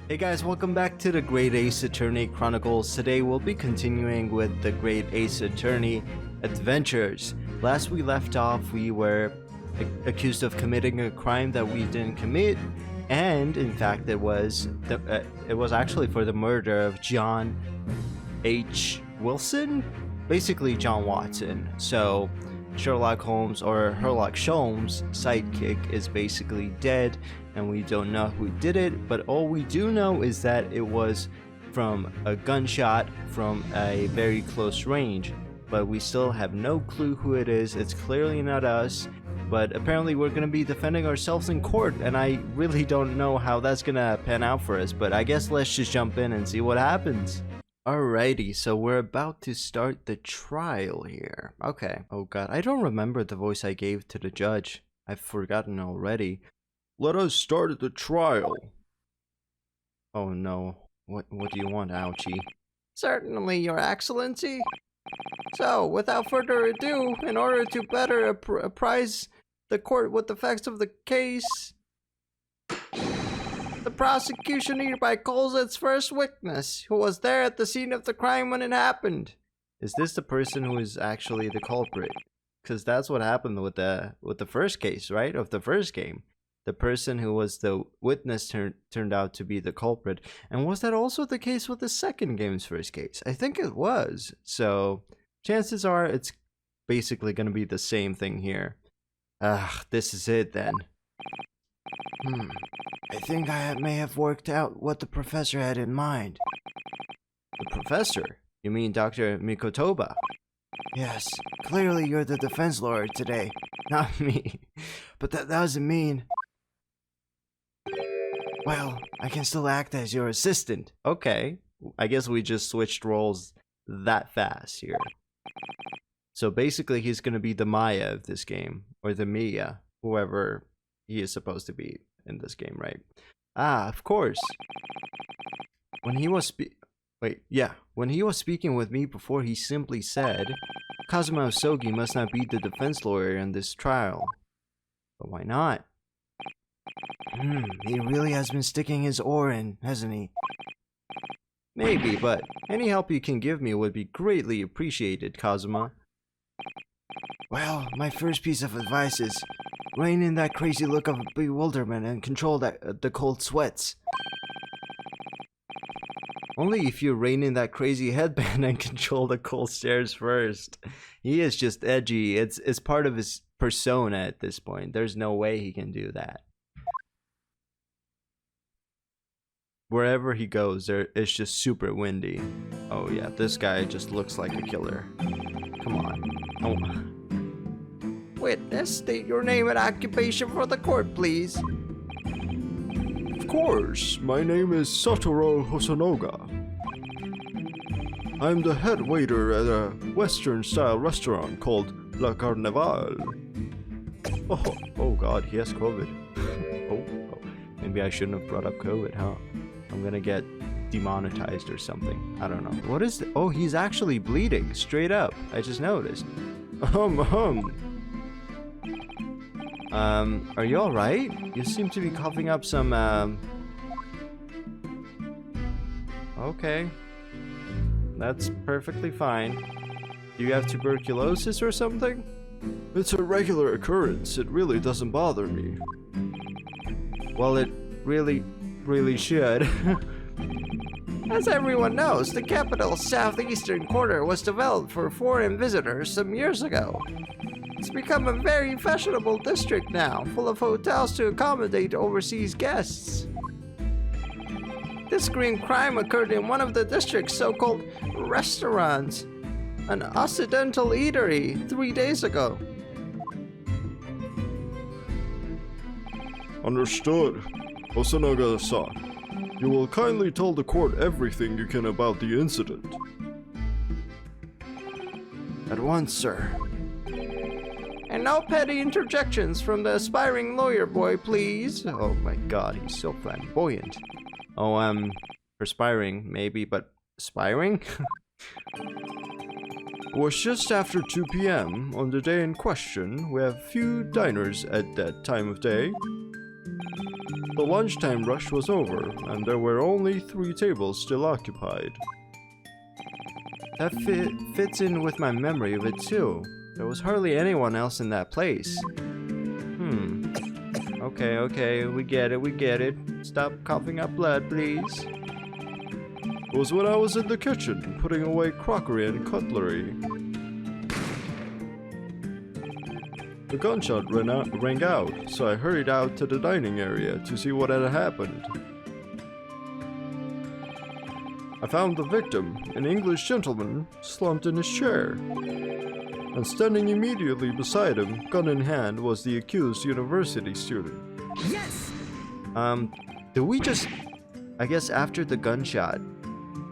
Hey guys, welcome back to the Great Ace Attorney Chronicles. Today we'll be continuing with the Great Ace Attorney adventures. Last we left off, we were accused of committing a crime that we didn't commit, and in fact it was actually for the murder of John H. Wilson, basically John Watson. So Sherlock Holmes, or Sherlock Sholmes' sidekick, is basically dead, and we don't know who did it, but all we do know is that it was from a gunshot from a very close range, but we still have no clue who it is. It's clearly not us, but apparently we're going to be defending ourselves in court, and I really don't know how that's going to pan out for us, but I guess let's just jump in and see what happens. Alrighty, so we're about to start the trial here. Okay. Oh god, I don't remember the voice I gave to the judge. I've forgotten already. Let us start the trial. Oh no. What do you want, Ouchie? Certainly, Your Excellency. So, without further ado, in order to better apprise the court with the facts of the case, the prosecution hereby calls its first witness, who was there at the scene of the crime when it happened. Is this the person who is actually the culprit? Because that's what happened with the first case, right? Of the first game. The person who was the witness turned out to be the culprit. And was that also the case with the second game's first case? I think it was. So, chances are it's basically going to be the same thing here. This is it then. I think I may have worked out what the professor had in mind. The professor? You mean Dr. Mikotoba? Yes, clearly you're the defense lawyer today, not me. But that doesn't mean... Well, I can still act as your assistant. Okay, I guess we just switched roles that fast here. So basically he's gonna be the Maya of this game, or the Mia, whoever he is supposed to be in this game, right? Ah, of course. When he was when he was speaking with me before, he simply said, Kazuma Osogi must not be the defense lawyer in this trial. But why not? He really has been sticking his oar in, hasn't he? Maybe, but any help you can give me would be greatly appreciated, Kazuma. Well, my first piece of advice is rein in that crazy look of bewilderment and control the cold sweats. Only if you rein in that crazy headband and control the cold stares first. He is just edgy. It's part of his persona at this point. There's no way he can do that. Wherever he goes, it's just super windy. Oh yeah, this guy just looks like a killer. Come on. Oh. Witness, state your name and occupation for the court, please. Of course, my name is Satoru Hosonoga. I'm the head waiter at a Western-style restaurant called La Carnival. Oh god, he has COVID. Oh, maybe I shouldn't have brought up COVID, huh? I'm gonna get demonetized or something. I don't know. What is it? Oh, he's actually bleeding, straight up. I just noticed. Are you alright? You seem to be coughing up some, Okay. That's perfectly fine. Do you have tuberculosis or something? It's a regular occurrence. It really doesn't bother me. Well, it really should. As everyone knows, the capital's southeastern corner was developed for foreign visitors some years ago. It's become a very fashionable district now, full of hotels to accommodate overseas guests. This green crime occurred in one of the district's so-called restaurants, an Occidental eatery, 3 days ago. Understood. Hosonoga-san, you will kindly tell the court everything you can about the incident. At once, sir. And no petty interjections from the aspiring lawyer boy, please. Oh my god, he's so flamboyant. Oh, perspiring, maybe, but aspiring? It was just after 2 p.m. on the day in question. We have few diners at that time of day. the lunchtime rush was over, and there were only 3 tables still occupied. That fits in with my memory of it too. There was hardly anyone else in that place. Okay, we get it. Stop coughing up blood, please. It was when I was in the kitchen, putting away crockery and cutlery. The gunshot rang out, so I hurried out to the dining area to see what had happened. I found the victim, an English gentleman, slumped in his chair. And standing immediately beside him, gun in hand, was the accused university student. Yes! Did we just... I guess after the gunshot,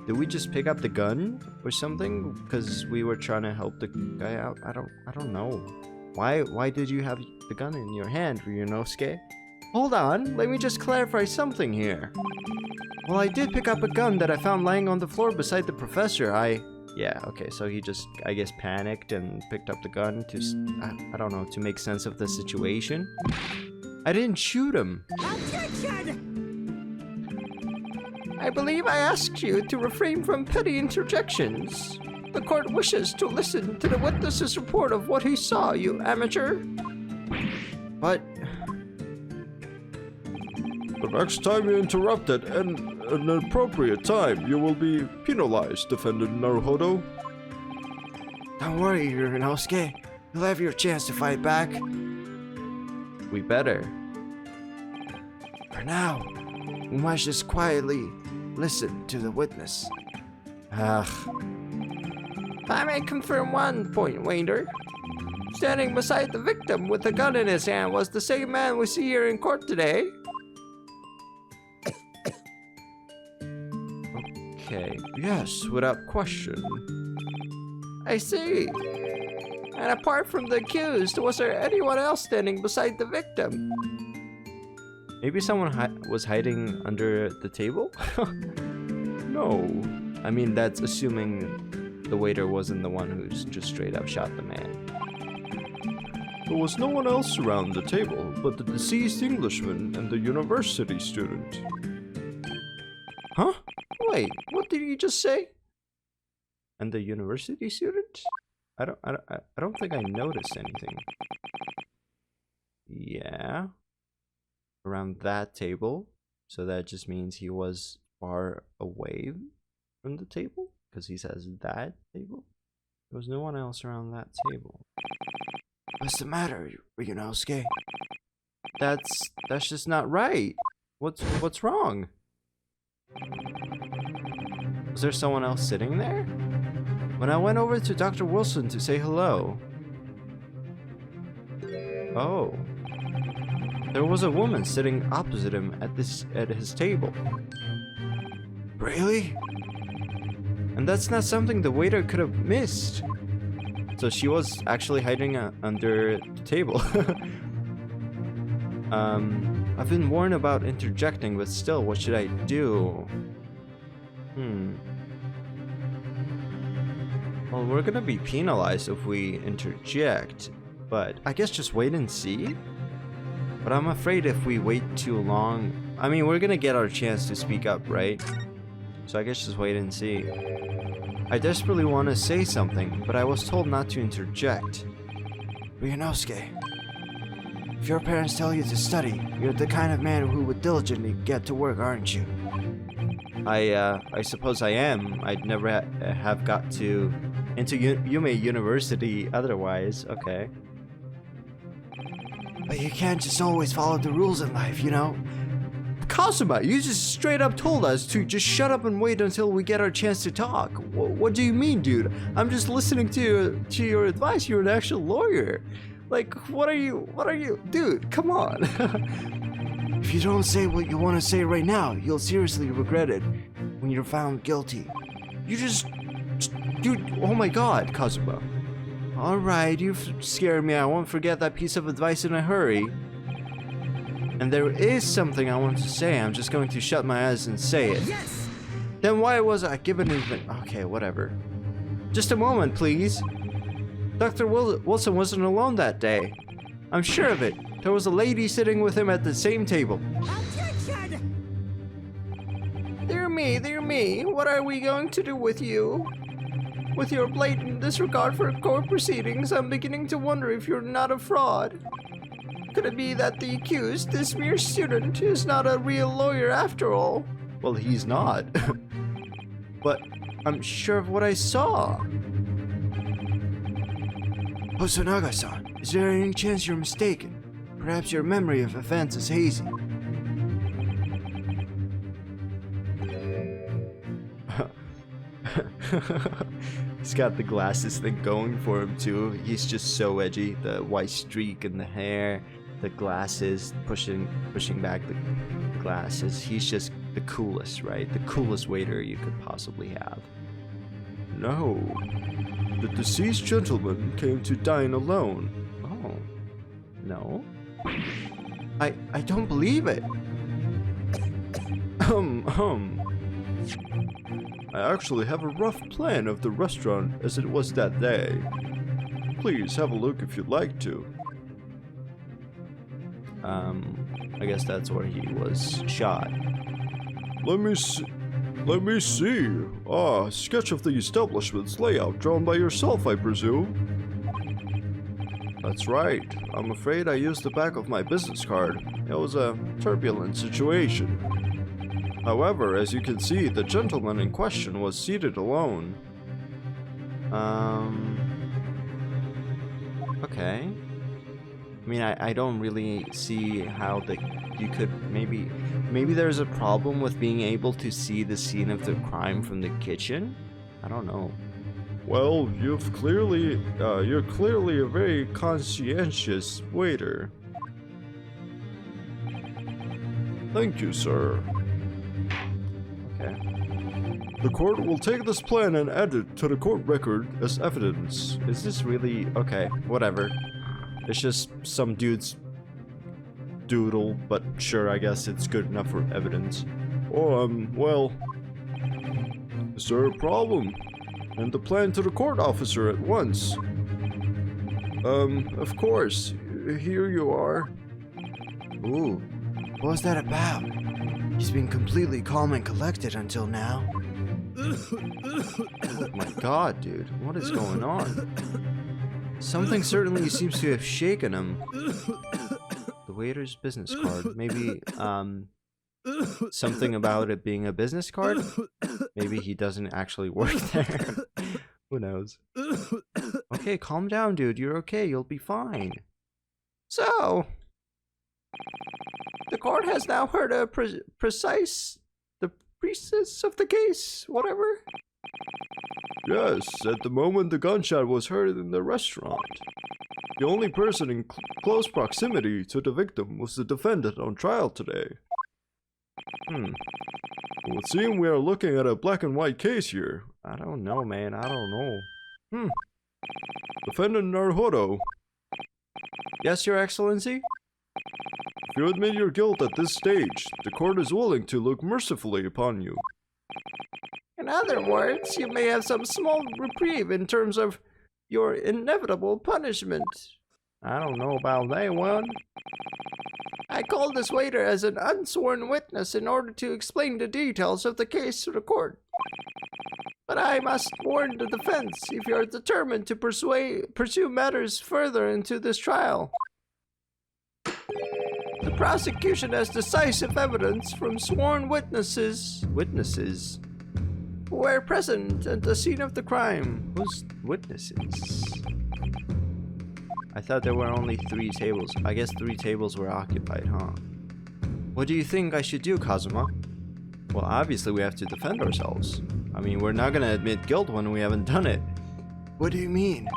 did we just pick up the gun or something? Because we were trying to help the guy out? I don't know. Why did you have the gun in your hand, Ryunosuke? Hold on, let me just clarify something here. Well, I did pick up a gun that I found lying on the floor beside the professor. Yeah, okay, so he just, I guess, panicked and picked up the gun to, I don't know, to make sense of the situation. I didn't shoot him. Objection! I believe I asked you to refrain from petty interjections. The court wishes to listen to the witness's report of what he saw, you amateur. But... The next time you interrupt at an appropriate time, you will be penalized, defendant Naruhodo. Don't worry, Ryunosuke. You'll have your chance to fight back. We better. For now, we must just quietly listen to the witness. I may confirm one point, Wander. Standing beside the victim with a gun in his hand was the same man we see here in court today. Okay, Yes, without question. I see. And apart from the accused, was there anyone else standing beside the victim? Maybe someone was hiding under the table? No. I mean, that's assuming the waiter wasn't the one who's just straight up shot the man. There was no one else around the table but the deceased Englishman and the university student. Huh? Wait, what did you just say? And the university student? I don't think I noticed anything. Yeah. Around that table. So that just means he was far away from the table? Because he says that table? There was no one else around that table. What's the matter, Ryunosuke? That's just not right. What's wrong? Was there someone else sitting there? When I went over to Dr. Wilson to say hello. Oh. There was a woman sitting opposite him at his table. Really? And that's not something the waiter could have missed. So she was actually hiding under the table. I've been warned about interjecting, but still, what should I do? Well, we're gonna be penalized if we interject, but I guess just wait and see? But I'm afraid if we wait too long... I mean, we're gonna get our chance to speak up, right? So I guess just wait and see. I desperately want to say something, but I was told not to interject. Ryunosuke, if your parents tell you to study, you're the kind of man who would diligently get to work, aren't you? I suppose I am. I'd never have got to into Yume University otherwise. Okay. But you can't just always follow the rules in life, you know? KAZUMA, you just straight up told us to just shut up and wait until we get our chance to talk. What do you mean, dude? I'm just listening to your advice. You're an actual lawyer. Like, what are you? Dude, come on. If you don't say what you want to say right now, you'll seriously regret it when you're found guilty. You just... Dude, oh my god, KAZUMA. Alright, you've scared me. I won't forget that piece of advice in a hurry. And there is something I want to say. I'm just going to shut my eyes and say it. Yes! Then why was I given even... Okay, whatever. Just a moment, please. Dr. Wilson wasn't alone that day. I'm sure of it. There was a lady sitting with him at the same table. Objection! dear me, what are we going to do with you? With your blatant disregard for court proceedings, I'm beginning to wonder if you're not a fraud. Could it be that the accused, this mere student, is not a real lawyer after all? Well, he's not. But I'm sure of what I saw. Hosonaga-san, is there any chance you're mistaken? Perhaps your memory of events is hazy. He's got the glasses thing going for him too. He's just so edgy. The white streak in the hair, the glasses pushing back the glasses. He's just the coolest, right? The coolest waiter you could possibly have. No. The deceased gentleman came to dine alone. Oh. No? I don't believe it. I actually have a rough plan of the restaurant as it was that day. Please have a look if you'd like to. I guess that's where he was shot. Let me see. Ah, sketch of the establishment's layout drawn by yourself, I presume. That's right. I'm afraid I used the back of my business card. It was a turbulent situation. However, as you can see, the gentleman in question was seated alone. Okay. I mean, I don't really see how you could maybe there's a problem with being able to see the scene of the crime from the kitchen. I don't know. Well, you're clearly a very conscientious waiter. Thank you, sir. Okay. The court will take this plan and add it to the court record as evidence. Is this really okay? Whatever. It's just some dude's doodle, but sure, I guess it's good enough for evidence. Oh, well, is there a problem? And the plan to the court officer at once. Of course. Here you are. Ooh, what was that about? He's been completely calm and collected until now. Oh my god, dude, what is going on? Something certainly seems to have shaken him. The waiter's business card. Maybe, something about it being a business card? Maybe he doesn't actually work there. Who knows? Okay, calm down, dude. You're okay. You'll be fine. So, the court has now heard a priestess of the case, whatever. Yes, at the moment the gunshot was heard in the restaurant. The only person in close proximity to the victim was the defendant on trial today. It would seem we are looking at a black and white case here. I don't know, man. I don't know. Defendant Naruhodo. Yes, Your Excellency? If you admit your guilt at this stage, the court is willing to look mercifully upon you. In other words, you may have some small reprieve in terms of your inevitable punishment. I don't know about that one. I called this waiter as an unsworn witness in order to explain the details of the case to the court. But I must warn the defense if you are determined to pursue matters further into this trial. The prosecution has decisive evidence from sworn witnesses who were present at the scene of the crime. Who's witnesses? I thought there were only 3 tables. I guess 3 tables were occupied, huh? What do you think I should do, Kazuma? Well, obviously we have to defend ourselves. I mean, we're not gonna admit guilt when we haven't done it. What do you mean?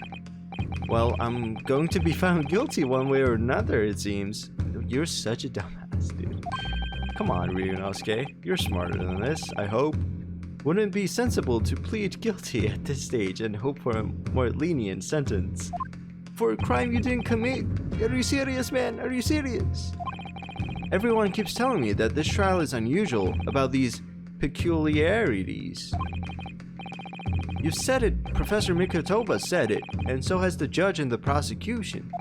Well, I'm going to be found guilty one way or another, it seems. You're such a dumbass, dude. Come on, Ryunosuke. You're smarter than this, I hope. Wouldn't it be sensible to plead guilty at this stage and hope for a more lenient sentence? For a crime you didn't commit? Are you serious, man? Are you serious? Everyone keeps telling me that this trial is unusual, about these peculiarities. You said it, Professor Mikotoba said it, and so has the judge and the prosecution.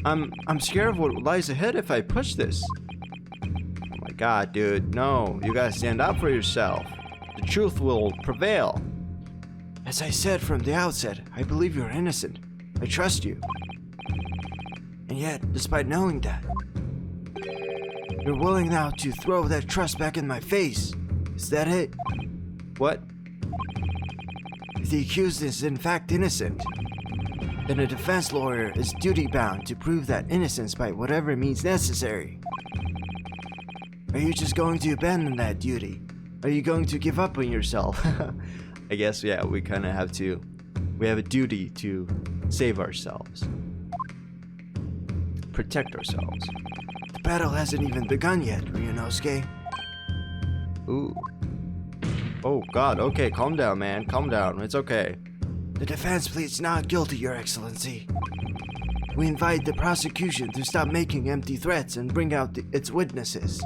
I'm scared of what lies ahead if I push this. Oh my god, dude. No, you gotta stand up for yourself. The truth will prevail. As I said from the outset, I believe you're innocent. I trust you. And yet, despite knowing that, you're willing now to throw that trust back in my face. Is that it? What? If the accused is in fact innocent, then a defense lawyer is duty-bound to prove that innocence by whatever means necessary. Are you just going to abandon that duty? Are you going to give up on yourself? I guess, yeah, we kind of have to. We have a duty to save ourselves. Protect ourselves. The battle hasn't even begun yet, Ryunosuke. Ooh. Oh god, okay, calm down, man. Calm down. It's okay. The defense pleads not guilty, Your Excellency. We invite the prosecution to stop making empty threats and bring out its witnesses.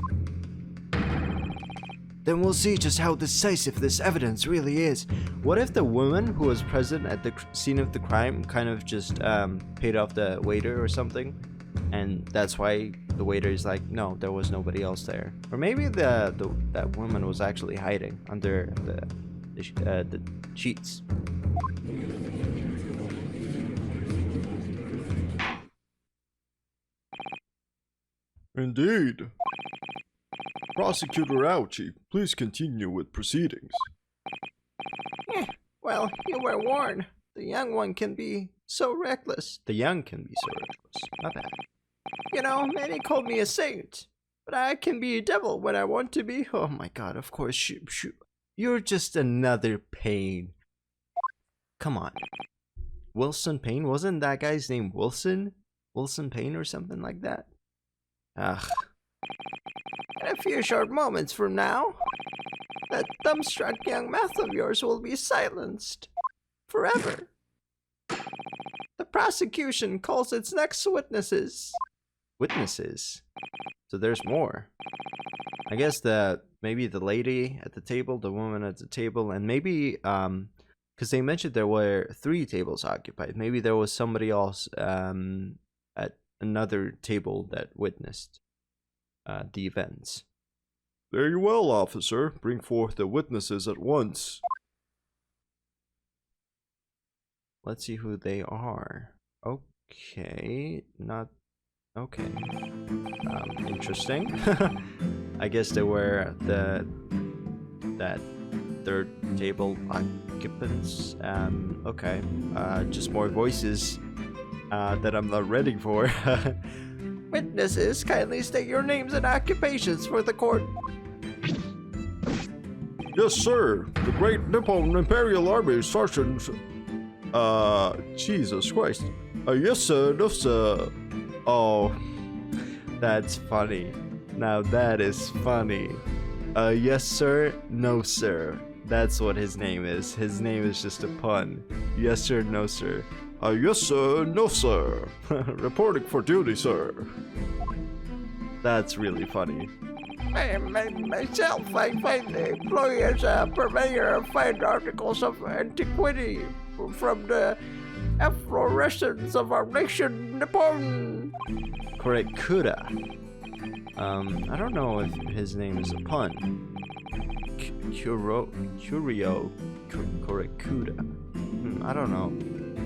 Then we'll see just how decisive this evidence really is. What if the woman who was present at the scene of the crime kind of just paid off the waiter or something? And that's why the waiter is like, no, there was nobody else there. Or maybe that woman was actually hiding under the sheets. Indeed. Prosecutor Ouchie, please continue with proceedings. Well, you were warned. The young one can be so reckless. The young can be so reckless. My bad. You know, many call me a saint, but I can be a devil when I want to be. Oh my god, of course, you're just another Payne. Come on. Wilson Payne? Wasn't that guy's name Wilson? Wilson Payne or something like that? Ugh. In a few short moments from now, that dumbstruck young mouth of yours will be silenced. Forever. The prosecution calls its next witnesses. Witnesses? So there's more. I guess maybe the lady at the table, the woman at the table, and maybe, because they mentioned there were 3 tables occupied. Maybe there was somebody else at another table that witnessed the events. Very well, officer. Bring forth the witnesses at once. Let's see who they are. Okay, not okay. Interesting. I guess they were that 3rd table occupants. Okay. Just more voices that I'm not ready for. Witnesses, kindly state your names and occupations for the court. Yes, sir. The Great Nippon Imperial Army Sergeant. Jesus Christ. Iyesa Nosa. Oh, that's funny. Now that is funny. Yes, sir. No, sir. That's what his name is. His name is just a pun. Yes, sir. No, sir. Yes, sir. No, sir. Reporting for duty, sir. That's really funny. Myself, I find the employee as a purveyor of fine articles of antiquity from the efflorescence of our nation, Nippon. Korekuta. I don't know if his name is a pun. Kyurio Korekuta. I don't know.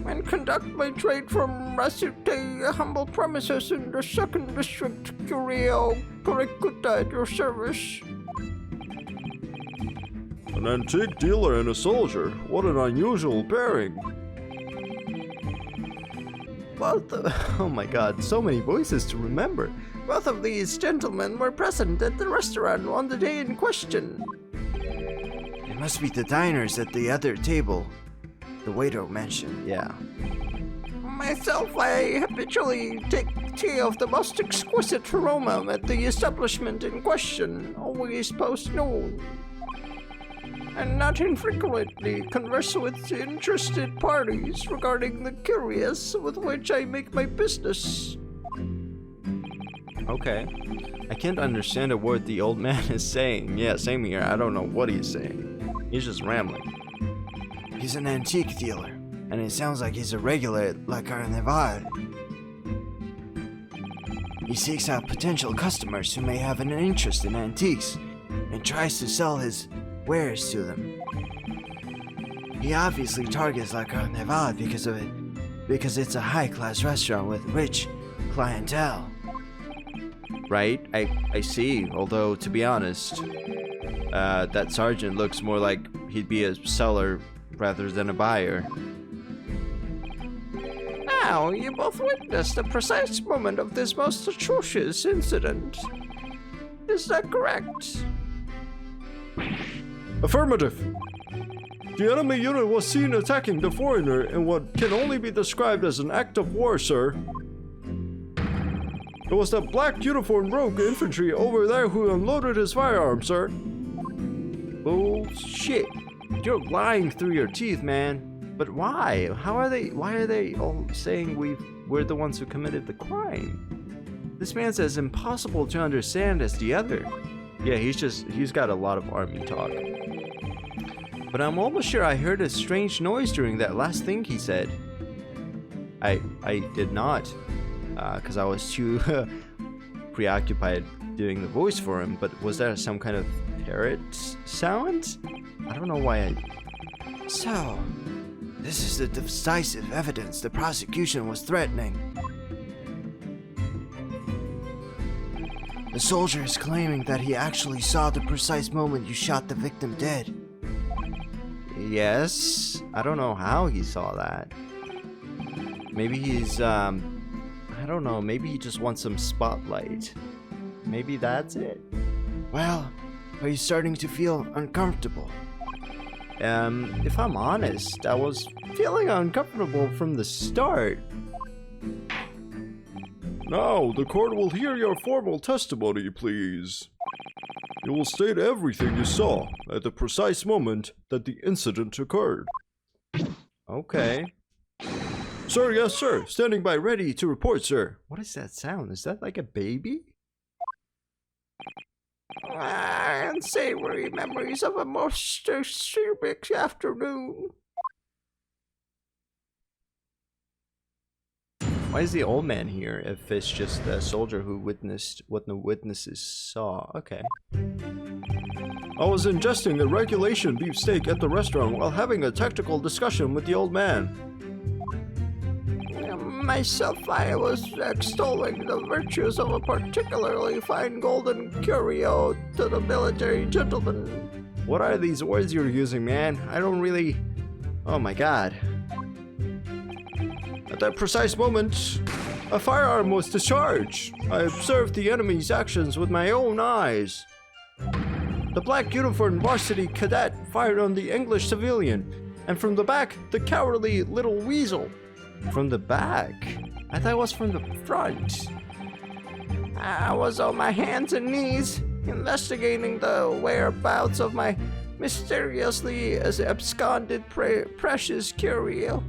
And conduct my trade from Rasute humble premises in the 2nd District, Kyurio Korekuta at your service. An antique dealer and a soldier. What an unusual pairing. Oh my god, so many voices to remember. Both of these gentlemen were present at the restaurant on the day in question. It must be the diners at the other table. The waiter mentioned, yeah. Myself, I habitually take tea of the most exquisite aroma at the establishment in question, always post-noon. And not infrequently converse with interested parties regarding the curious with which I make my business. Okay. I can't understand a word the old man is saying. Yeah, same here. I don't know what he's saying. He's just rambling. He's an antique dealer, and it sounds like he's a regular at La Carnival. He seeks out potential customers who may have an interest in antiques and tries to sell his wares to them. He obviously targets La Carnival because it's a high-class restaurant with rich clientele. Right, I see, although to be honest, that sergeant looks more like he'd be a seller rather than a buyer. Now, you both witnessed the precise moment of this most atrocious incident. Is that correct? Affirmative. The enemy unit was seen attacking the foreigner in what can only be described as an act of war, sir. It was that black uniformed rogue infantry over there who unloaded his firearm, sir. Bullshit. You're lying through your teeth, man. But why? Why are they all saying we're the ones who committed the crime? This man's as impossible to understand as the other. Yeah, he's got a lot of army talk. But I'm almost sure I heard a strange noise during that last thing he said. I did not, because I was too preoccupied doing the voice for him. But was that some kind of parrot sound? I don't know why So, this is the decisive evidence the prosecution was threatening. The soldier is claiming that he actually saw the precise moment you shot the victim dead. Yes, I don't know how he saw that. Maybe he's, I don't know, maybe he just wants some spotlight. Maybe that's it. Well, are you starting to feel uncomfortable? If I'm honest, I was feeling uncomfortable from the start. Now, the court will hear your formal testimony, please. You will state everything you saw at the precise moment that the incident occurred. Okay. Sir, yes, sir. Standing by ready to report, sir. What is that sound? Is that like a baby? Unsavory memories of a most acerbic afternoon. Why is the old man here if it's just a soldier who witnessed what the witnesses saw? Okay. I was ingesting a regulation beef steak at the restaurant while having a technical discussion with the old man. Myself, I was extolling the virtues of a particularly fine golden curio to the military gentleman. What are these words you're using, man? I don't really... Oh my god. At that precise moment, a firearm was discharged. I observed the enemy's actions with my own eyes. The black uniformed varsity cadet fired on the English civilian, and from the back, the cowardly little weasel. From the back? I thought it was from the front. I was on my hands and knees, investigating the whereabouts of my mysteriously absconded precious curio.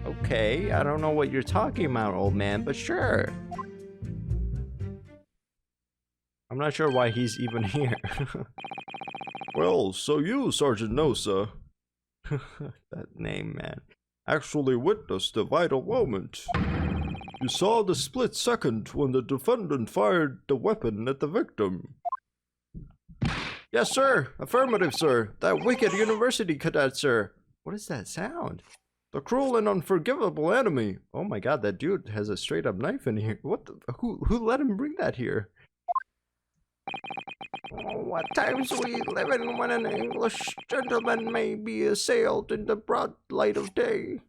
Okay, I don't know what you're talking about, old man, but sure. I'm not sure why he's even here. Well, so you, Sergeant Nosa, that name, man, actually witnessed the vital moment. You saw the split second when the defendant fired the weapon at the victim. Yes, sir. Affirmative, sir. That wicked university cadet, sir. What is that sound? The cruel and unforgivable enemy. Oh my god, that dude has a straight up knife in here. What the, who let him bring that here? What times we live in when an English gentleman may be assailed in the broad light of day.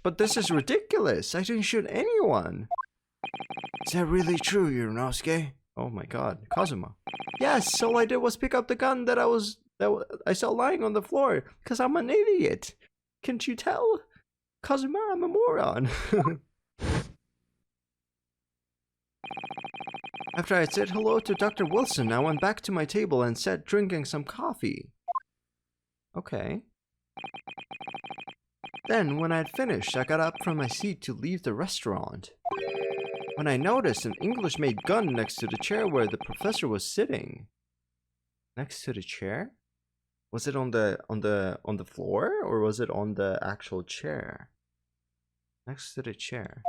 But this is ridiculous. I didn't shoot anyone. Is that really true, Yunosuke? Oh my god, Kazuma. Yes, all I did was pick up the gun that I saw lying on the floor because I'm an idiot. Can't you tell? Kazuma, I'm a moron. After I said hello to Dr. Wilson, I went back to my table and sat drinking some coffee. Okay. Then, when I had finished, I got up from my seat to leave the restaurant. When I noticed an English-made gun next to the chair where the professor was sitting. Next to the chair? Was it on the floor, or was it on the actual chair? Next to the chair.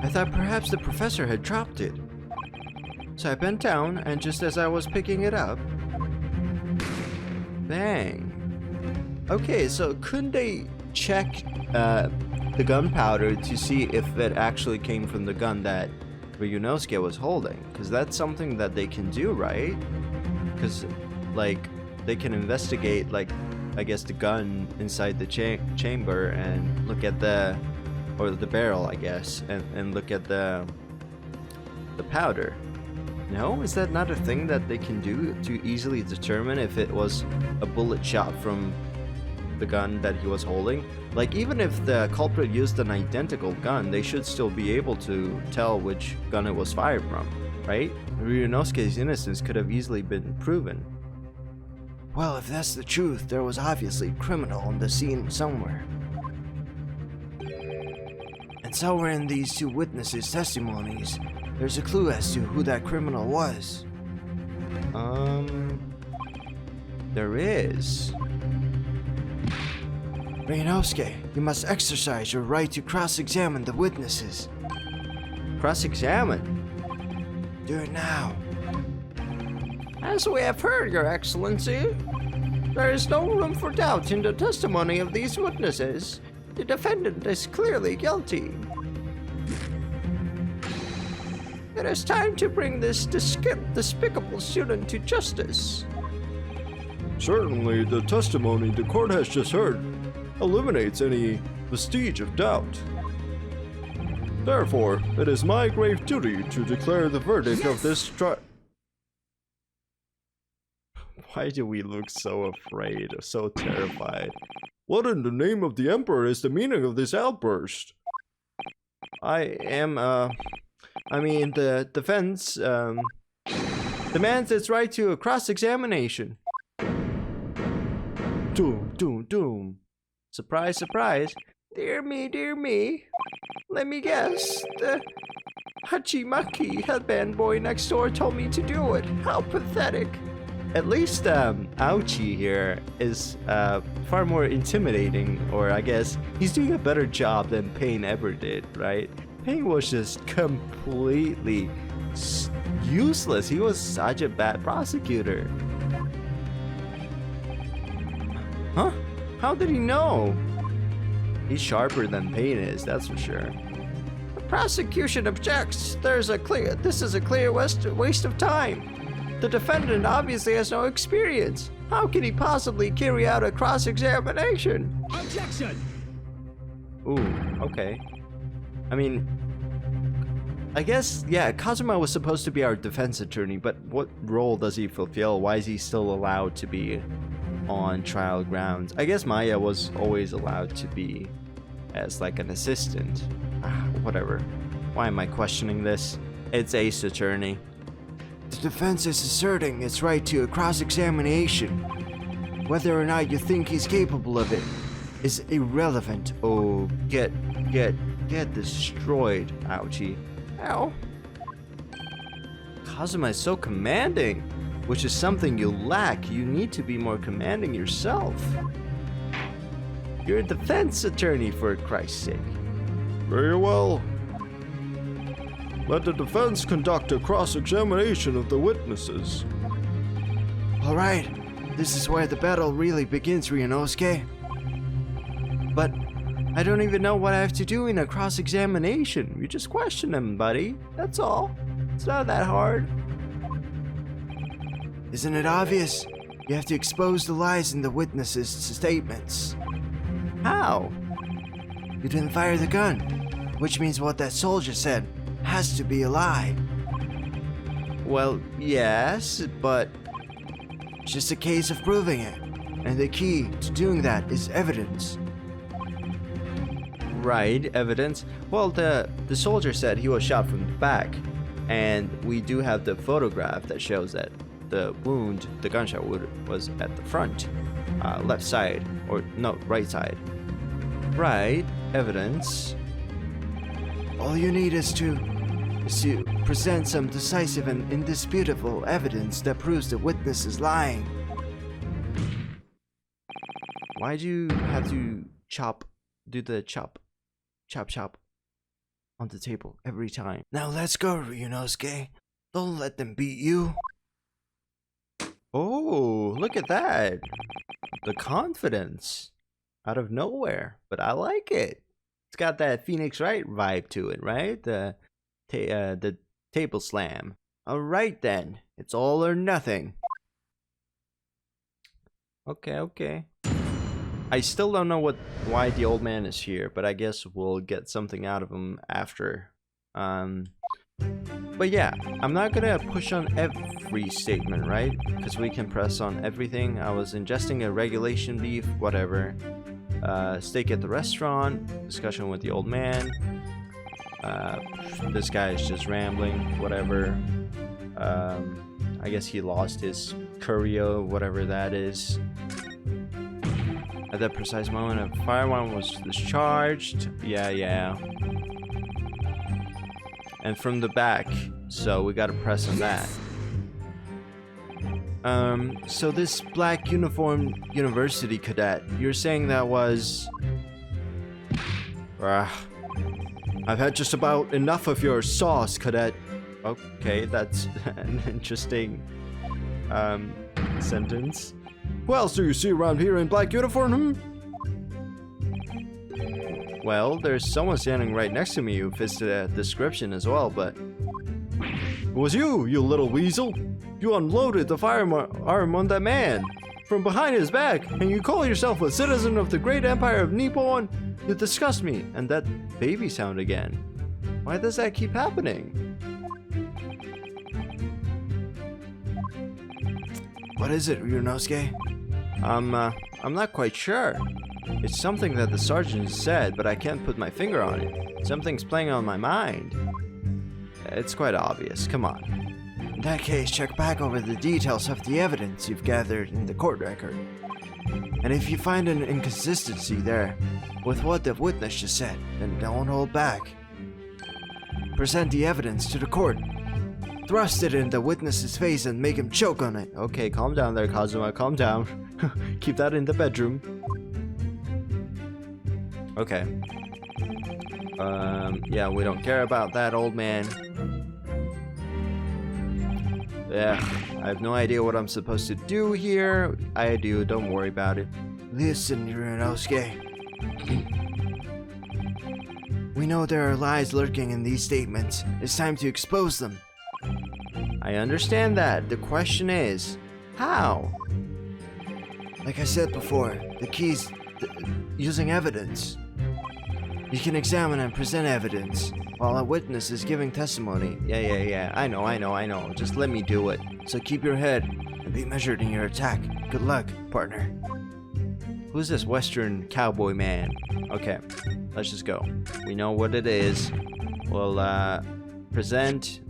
I thought perhaps the professor had dropped it. So I bent down, and just as I was picking it up... Bang. Okay, so couldn't they check the gunpowder to see if it actually came from the gun that Ryunosuke was holding? Because that's something that they can do, right? Because, like, they can investigate, like, I guess the gun inside the chamber and look at the... or the barrel, I guess, and look at the powder. No? Is that not a thing that they can do to easily determine if it was a bullet shot from the gun that he was holding? Like, even if the culprit used an identical gun, they should still be able to tell which gun it was fired from, right? Ryunosuke's innocence could have easily been proven. Well, if that's the truth, there was obviously a criminal on the scene somewhere. And somewhere in these two witnesses' testimonies, there's a clue as to who that criminal was. There is. Ryunosuke, you must exercise your right to cross-examine the witnesses. Cross-examine? Do it now. As we have heard, Your Excellency, there is no room for doubt in the testimony of these witnesses. The defendant is clearly guilty. It is time to bring this despicable student to justice. Certainly, the testimony the court has just heard eliminates any vestige of doubt. Therefore, it is my grave duty to declare the verdict of this trial. Why do we look so afraid, so terrified? What in the name of the Emperor is the meaning of this outburst? I mean, the defense, demands its right to a cross-examination. Doom, doom, doom. Surprise, surprise. Dear me. Let me guess. The Hachimaki headband boy next door told me to do it. How pathetic. At least, Ouchie here is, far more intimidating, or I guess he's doing a better job than Pain ever did, right? Pain was just completely useless. He was such a bad prosecutor. Huh? How did he know? He's sharper than Pain is, that's for sure. The prosecution objects. This is a clear waste of time. The defendant obviously has no experience. How can he possibly carry out a cross-examination? Objection! Ooh, okay. I mean, I guess, yeah, Kazuma was supposed to be our defense attorney, but what role does he fulfill? Why is he still allowed to be on trial grounds? I guess Maya was always allowed to be as like an assistant. Whatever. Why am I questioning this? It's Ace Attorney. The defense is asserting its right to a cross-examination. Whether or not you think he's capable of it is irrelevant. Oh, get destroyed, Ouchie. Ow. Kazuma is so commanding, which is something you lack. You need to be more commanding yourself. You're a defense attorney, for Christ's sake. Very well. Let the defense conduct a cross-examination of the witnesses. Alright, this is where the battle really begins, Ryunosuke. But I don't even know what I have to do in a cross-examination. You just question him, buddy. That's all. It's not that hard. Isn't it obvious? You have to expose the lies in the witnesses' statements. How? You didn't fire the gun, which means what that soldier said has to be a lie. Well, yes, but it's just a case of proving it. And the key to doing that is evidence. Right, evidence. Well, the soldier said he was shot from the back, and we do have the photograph that shows that the wound, the gunshot wound, was at the front, left side, or no, right side. Right, evidence. All you need is to present some decisive and indisputable evidence that proves the witness is lying. Why'd you have to do the chop? on the table every time. Now let's go, Ryunosuke. Don't let them beat you. Oh, look at that. The confidence out of nowhere, but I like it. It's got that Phoenix Wright vibe to it, right? The table slam. All right then, it's all or nothing. Okay. I still don't know why the old man is here, but I guess we'll get something out of him after. But yeah, I'm not gonna push on every statement, right? Because we can press on everything. I was ingesting a regulation beef, whatever. Steak at the restaurant, discussion with the old man. This guy is just rambling, whatever. I guess he lost his Kyurio, whatever that is. At that precise moment, a firearm was discharged. Yeah. And from the back, so we gotta press on that. So this black uniformed university cadet, you're saying that was... I've had just about enough of your sauce, cadet. Okay, that's an interesting sentence. Who else do you see around here in black uniform, Well, there's someone standing right next to me who fits the description as well, but... It was you, you little weasel. You unloaded the firearm on that man from behind his back, and you call yourself a citizen of the great empire of Nippon? You disgust me. And that baby sound again. Why does that keep happening? What is it, Ryunosuke? I'm not quite sure. It's something that the sergeant said, but I can't put my finger on it. Something's playing on my mind. It's quite obvious. Come on. In that case, check back over the details of the evidence you've gathered in the court record. And if you find an inconsistency there with what the witness just said, then don't hold back. Present the evidence to the court. Thrust it in the witness's face and make him choke on it. Okay, calm down there, Kazuma. Calm down. Keep that in the bedroom. Okay. Yeah, we don't care about that, old man. Yeah, I have no idea what I'm supposed to do here. I do, don't worry about it. Listen, Ryunosuke. We know there are lies lurking in these statements. It's time to expose them. I understand that. The question is, how? Like I said before, the key's using evidence. You can examine and present evidence while a witness is giving testimony. Yeah. I know. Just let me do it. So keep your head and be measured in your attack. Good luck, partner. Who's this Western cowboy man? Okay, let's just go. We know what it is. We'll present.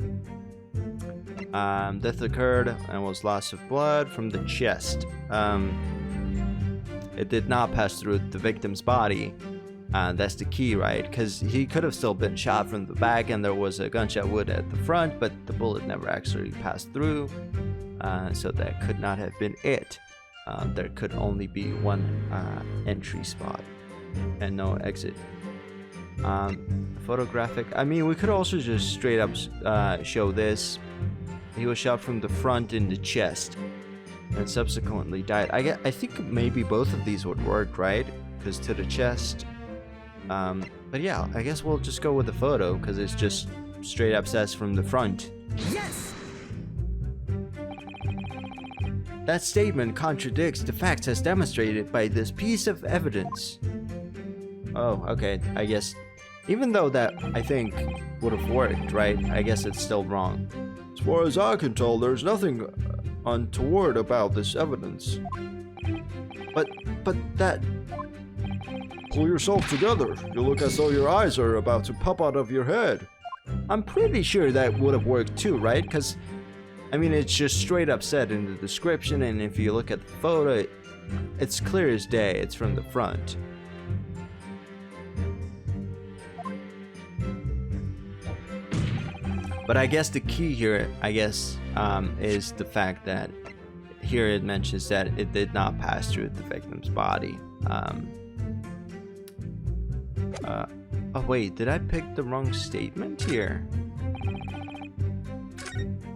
Death occurred and was loss of blood from the chest. It did not pass through the victim's body. That's the key, right? Because he could have still been shot from the back and there was a gunshot wound at the front, but the bullet never actually passed through. So that could not have been it. There could only be one entry spot and no exit. Photographic. I mean, we could also just straight up show this. He was shot from the front in the chest and subsequently died. I think maybe both of these would work, right? Because to the chest. But yeah, I guess we'll just go with the photo because it's just straight up says from the front. Yes! That statement contradicts the facts as demonstrated by this piece of evidence. Oh, okay. I guess even though that I think would have worked, right? I guess it's still wrong. As far as I can tell, there's nothing untoward about this evidence. But that... Pull yourself together. You look as though your eyes are about to pop out of your head. I'm pretty sure that would have worked too, right? Because, I mean, it's just straight up said in the description, and if you look at the photo, it's clear as day. It's from the front. But I guess the key here, is the fact that here it mentions that it did not pass through the victim's body. Oh wait, did I pick the wrong statement here?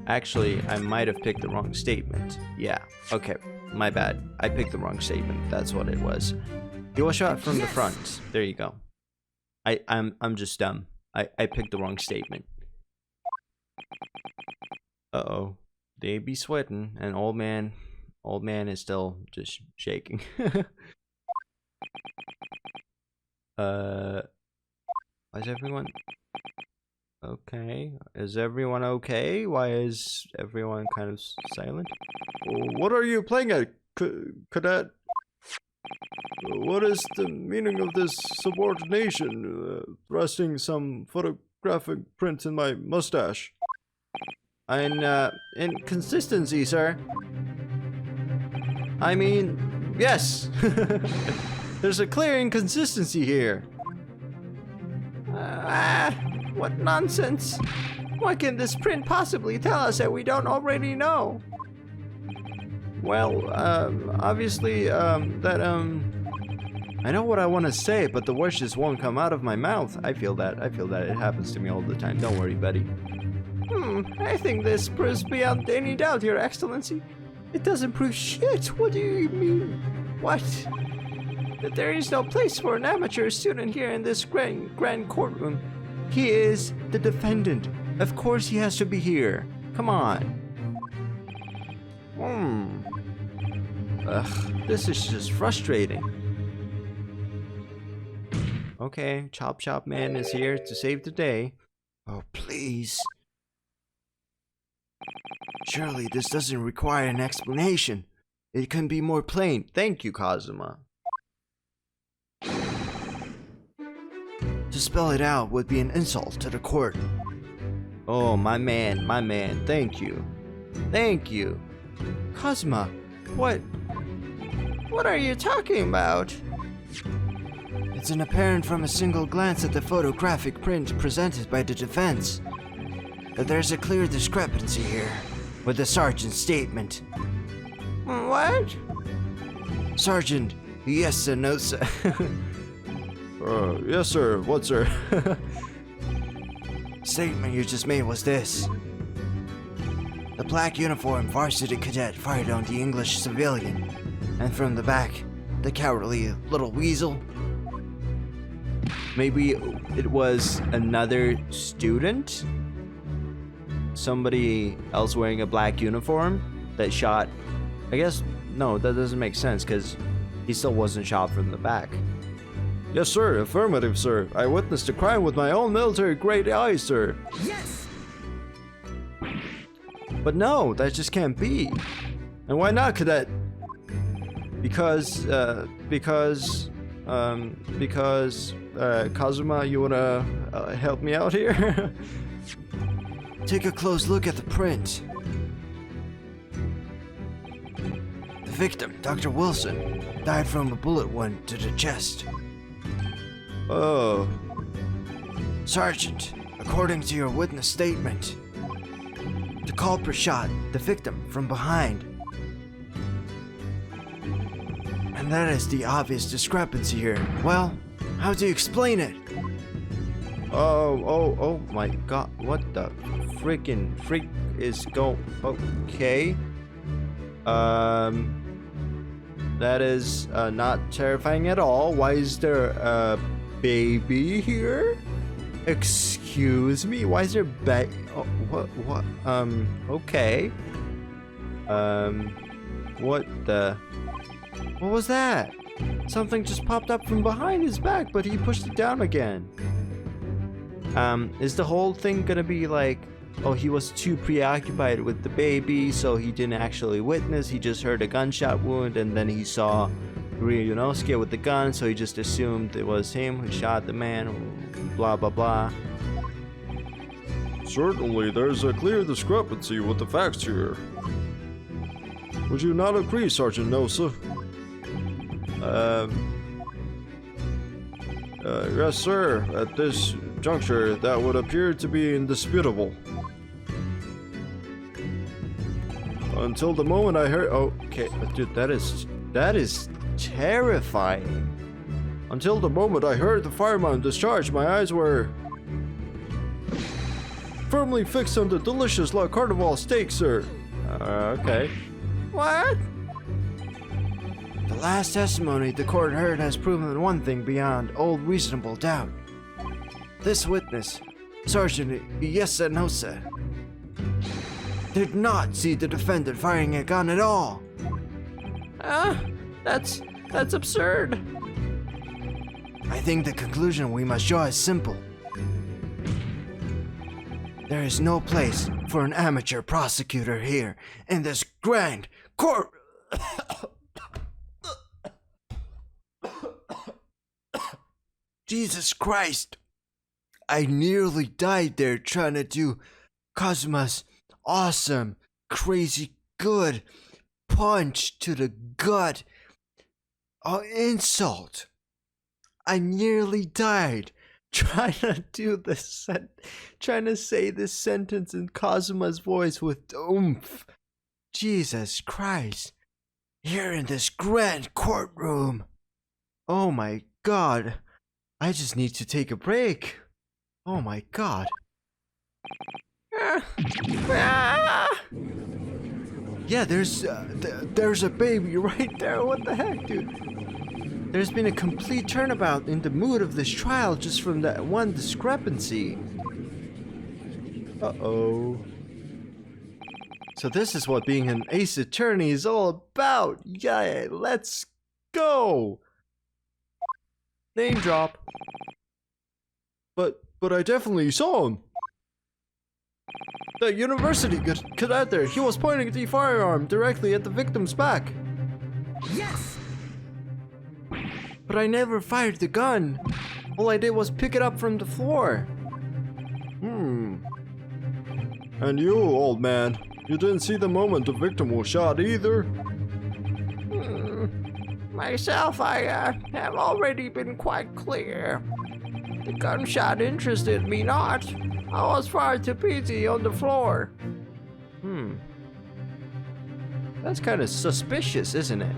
Actually, I might have picked the wrong statement. Yeah, okay, my bad. I picked the wrong statement. That's what it was. You were shot from the front. There you go. I'm just dumb. I picked the wrong statement. Uh-oh. They be sweating, and old man is still just shaking. Why is everyone okay? Is everyone okay? Why is everyone kind of silent? What are you playing at, cadet? What is the meaning of this subordination, thrusting some photographic print in my mustache? Inconsistency, sir. I mean, yes. There's a clear inconsistency here. What nonsense! What can this print possibly tell us that we don't already know? Well, obviously, I know what I want to say, but the words just won't come out of my mouth. I feel that. It happens to me all the time. Don't worry, buddy. I think this proves beyond any doubt, Your Excellency. It doesn't prove shit. What do you mean? What? That there is no place for an amateur student here in this grand courtroom. He is the defendant. Of course he has to be here. Come on. Ugh, this is just frustrating. Okay, Chop Chop Man is here to save the day. Oh, please. Surely this doesn't require an explanation. It can be more plain. Thank you, Kazuma. To spell it out would be an insult to the court. Oh, my man, thank you. Thank you. Kazuma, what are you talking about? It's an apparent from a single glance at the photographic print presented by the defense that there's a clear discrepancy here with the sergeant's statement. What? Sergeant Iyesa Nosa. Yes, sir. What, sir? Statement you just made was this. The black uniform varsity cadet fired on the English civilian, and from the back, the cowardly little weasel. Maybe it was another student? Somebody else wearing a black uniform that shot. I guess, no, that doesn't make sense because he still wasn't shot from the back. Yes, sir. Affirmative, sir. I witnessed the crime with my own military-grade eyes, sir. Yes! But no, that just can't be. And why not, cadet? Because, Kazuma, you wanna help me out here? Take a close look at the print. The victim, Dr. Wilson, died from a bullet wound to the chest. Oh. Sergeant, according to your witness statement, the culprit shot the victim from behind. And that is the obvious discrepancy here. Well, how do you explain it? Oh my god, what the freak is going... Okay. That is not terrifying at all. Why is there a baby here? Excuse me? Why is there what? Okay. What was that? Something just popped up from behind his back, but he pushed it down again. Is the whole thing gonna be like, oh, he was too preoccupied with the baby, so he didn't actually witness, he just heard a gunshot wound, and then he saw Ryunosuke with the gun, so he just assumed it was him who shot the man, blah blah blah. Certainly, there's a clear discrepancy with the facts here. Would you not agree, Sergeant Nosa? Yes, sir. At this juncture, that would appear to be indisputable. Until the moment I heard... Okay, dude, that is terrifying. Until the moment I heard the fireman discharge, my eyes were firmly fixed on the delicious La Carnival steak, sir. Okay. What? The last testimony the court heard has proven one thing beyond all reasonable doubt. This witness, Sergeant Iyesa Nosa, did not see the defendant firing a gun at all. That's absurd. I think the conclusion we must draw is simple. There is no place for an amateur prosecutor here in this grand court. Jesus Christ. I nearly died there trying to do KAZUMA's awesome, crazy good punch to the gut. Insult. I nearly died trying to do this, trying to say this sentence in KAZUMA's voice with oomph. Jesus Christ. Here in this grand courtroom. Oh my God. I just need to take a break. Oh my God. Yeah, there's a baby right there. What the heck, dude? There's been a complete turnabout in the mood of this trial just from that one discrepancy. Uh-oh. So this is what being an ace attorney is all about. Yeah, let's go. Name drop. But I definitely saw him. That university cadet there, he was pointing the firearm directly at the victim's back. Yes! But I never fired the gun. All I did was pick it up from the floor. And you, old man, you didn't see the moment the victim was shot either? Myself, I have already been quite clear. The gunshot interested me not. I was far too busy on the floor. That's kind of suspicious, isn't it?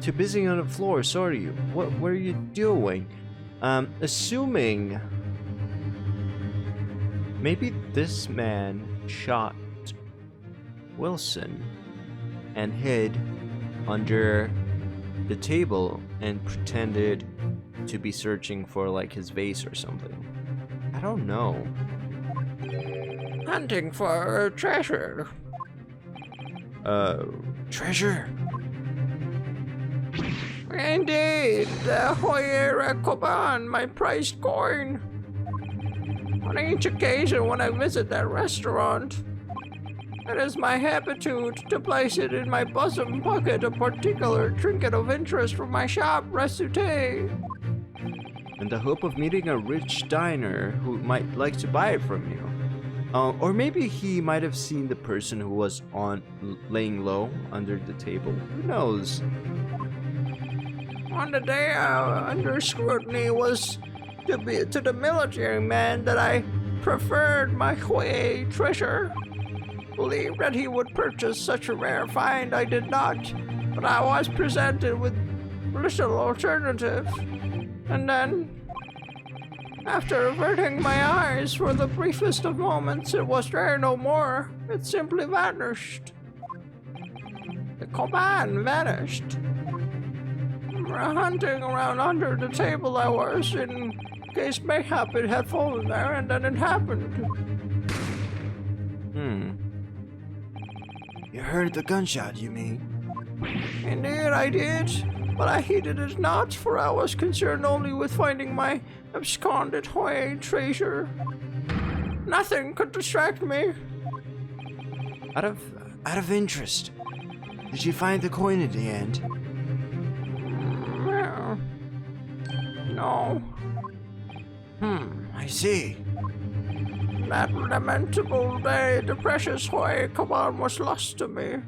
Too busy on the floor, sorry. What were you doing? Assuming maybe this man shot Wilson and hid under the table and pretended to be searching for like his vase or something. I don't know. Hunting for treasure. Treasure? Indeed, the Hoyera Koban, my prized coin. On each occasion when I visit that restaurant, it is my habitude to place it in my bosom pocket, a particular trinket of interest from my shop, Resute. In the hope of meeting a rich diner who might like to buy it from you. Or maybe he might have seen the person who was laying low under the table. Who knows? On the day under scrutiny was to the military man that I preferred my Hui treasure. Believed that he would purchase such a rare find. I did not, but I was presented with little alternative. And then, after averting my eyes for the briefest of moments, it was there no more. It simply vanished. The Koban vanished. Hunting around under the table I was, in case mayhap it had fallen there, and then it happened. You heard the gunshot, you mean? Indeed I did, but I heeded it not, for I was concerned only with finding my absconded Hoy treasure. Nothing could distract me. Out of interest, did you find the coin in the end? No. I see. That lamentable day, the precious Hoy Kaban was lost to me.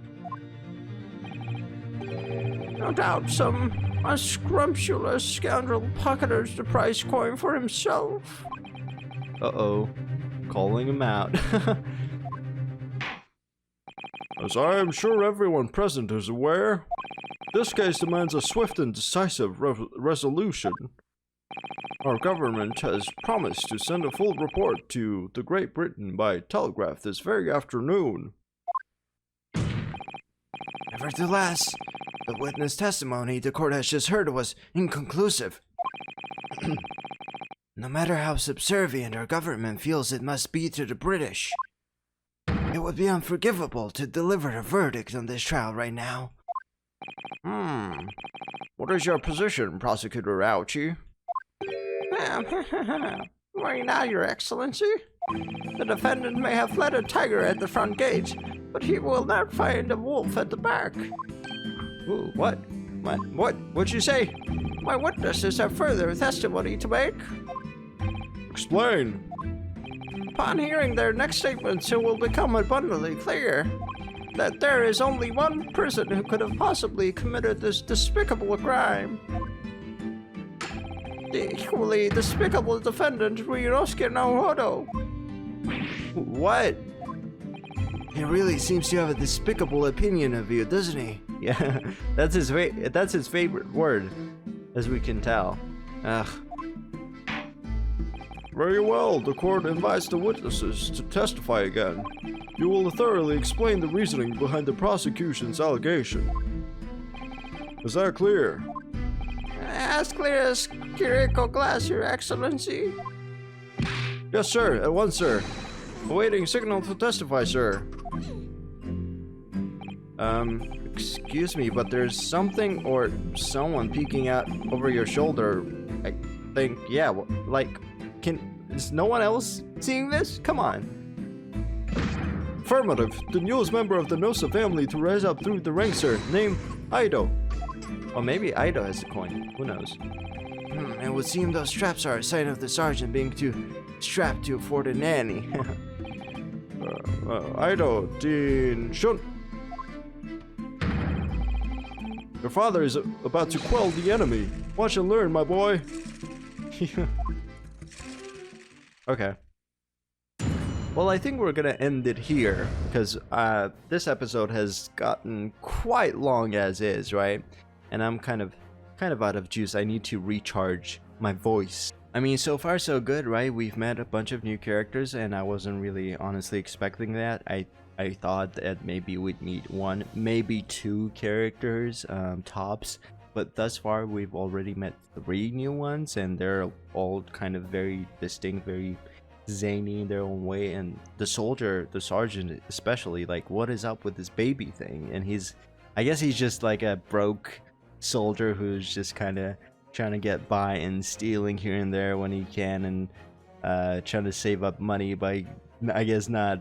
No doubt some unscrumptious scoundrel pocketed the prize coin for himself. Uh-oh. Calling him out. As I am sure everyone present is aware, this case demands a swift and decisive resolution. Our government has promised to send a full report to the Great Britain by telegraph this very afternoon. Nevertheless, the witness testimony the court has just heard was inconclusive. No matter how subservient our government feels it must be to the British, it would be unforgivable to deliver a verdict on this trial right now. What is your position, Prosecutor Ouchie? Why now, Your Excellency? The defendant may have fled a tiger at the front gate, but he will not find a wolf at the back. Ooh, what? What'd you say? My witnesses have further testimony to make. Explain. Upon hearing their next statements, it will become abundantly clear that there is only one person who could have possibly committed this despicable crime. The equally despicable defendant, Ryunosuke Naruhodo. What? He really seems to have a despicable opinion of you, doesn't he? Yeah, that's his favorite word, as we can tell. Ugh. Very well, the court invites the witnesses to testify again. You will thoroughly explain the reasoning behind the prosecution's allegation. Is that clear? As clear as Kiriko glass, Your Excellency. Yes, sir. At once, sir. Awaiting signal to testify, sir. Excuse me, but there's something or someone peeking out over your shoulder. I think, yeah, is no one else seeing this? Come on. Affirmative. The newest member of the Nosa family to rise up through the ranks, sir. Name, Aido. Or maybe Aido has the coin. Who knows? It would seem those straps are a sign of the sergeant being too strapped to afford a nanny. Aido, Din Shun. Your father is about to quell the enemy. Watch and learn, my boy. Okay. Well, I think we're gonna end it here because this episode has gotten quite long as is, right? And I'm kind of out of juice. I need to recharge my voice. I mean, so far so good, right? We've met a bunch of new characters, and I wasn't really honestly expecting that. I thought that maybe we'd meet one, maybe two characters, tops. But thus far, we've already met 3 new ones, and they're all kind of very distinct, very zany in their own way. And the sergeant especially, like, what is up with this baby thing? And I guess he's just like a broke soldier who's just kind of trying to get by and stealing here and there when he can, and trying to save up money by, I guess, not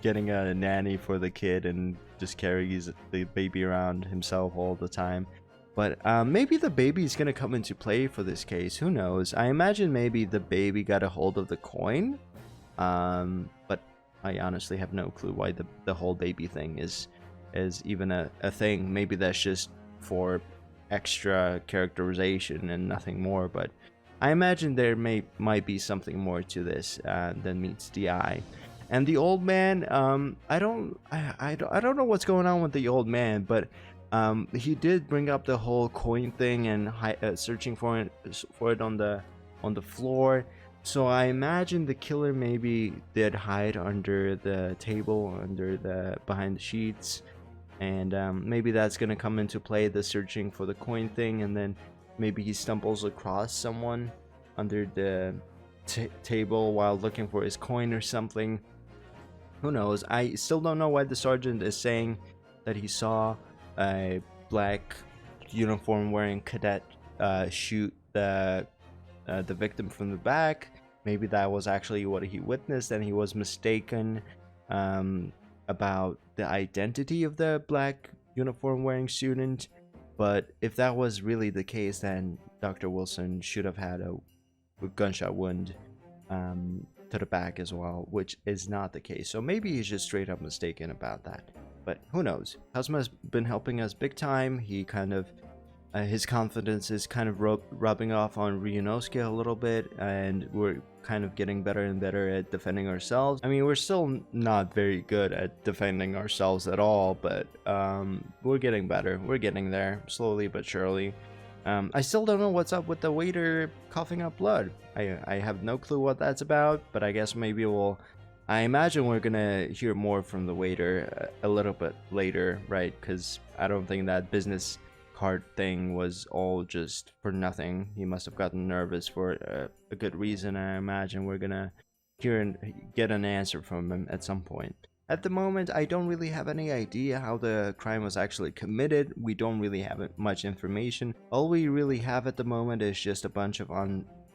getting a nanny for the kid and just carries the baby around himself all the time. But maybe the baby's gonna come into play for this case. Who knows? I imagine maybe the baby got a hold of the coin, but I honestly have no clue why the whole baby thing is even a thing. Maybe that's just for extra characterization and nothing more. But I imagine there might be something more to this than meets the eye. And the old man, I don't know what's going on with the old man, but he did bring up the whole coin thing and searching for it on the floor. So I imagine the killer maybe did hide under the table, behind the sheets, and maybe that's gonna come into play, the searching for the coin thing, and then maybe he stumbles across someone under the table while looking for his coin or something. Who knows? I still don't know why the sergeant is saying that he saw a black uniform wearing cadet shoot the victim from the back. Maybe that was actually what he witnessed and he was mistaken about the identity of the black uniform wearing student. But if that was really the case, then Dr. Wilson should have had a gunshot wound to the back as well, which is not the case. So maybe he's just straight up mistaken about that. But who knows? KAZUMA's been helping us big time. He kind of his confidence is kind of rubbing off on Ryunosuke a little bit, and we're kind of getting better and better at defending ourselves. I mean, we're still not very good at defending ourselves at all, but we're getting better. We're getting there, slowly but surely. I still don't know what's up with the waiter coughing up blood. I have no clue what that's about, but I guess maybe I imagine we're gonna hear more from the waiter a little bit later, right? Because I don't think that business card thing was all just for nothing. He must have gotten nervous for a good reason. I imagine we're gonna hear and get an answer from him at some point. At the moment, I don't really have any idea how the crime was actually committed. We don't really have much information. All we really have at the moment is just a bunch of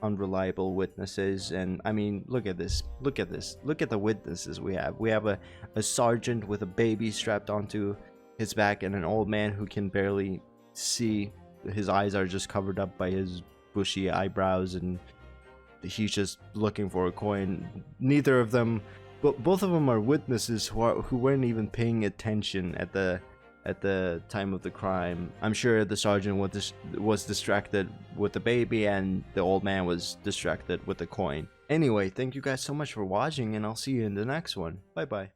unreliable witnesses. And I mean, look at this. Look at this. Look at the witnesses we have. We have a sergeant with a baby strapped onto his back, and an old man who can barely see. His eyes are just covered up by his bushy eyebrows, and he's just looking for a coin. Neither of them, but both of them are witnesses who weren't even paying attention at the time of the crime. I'm sure the sergeant was distracted with the baby, and the old man was distracted with the coin. Anyway, thank you guys so much for watching, and I'll see you in the next one. Bye bye.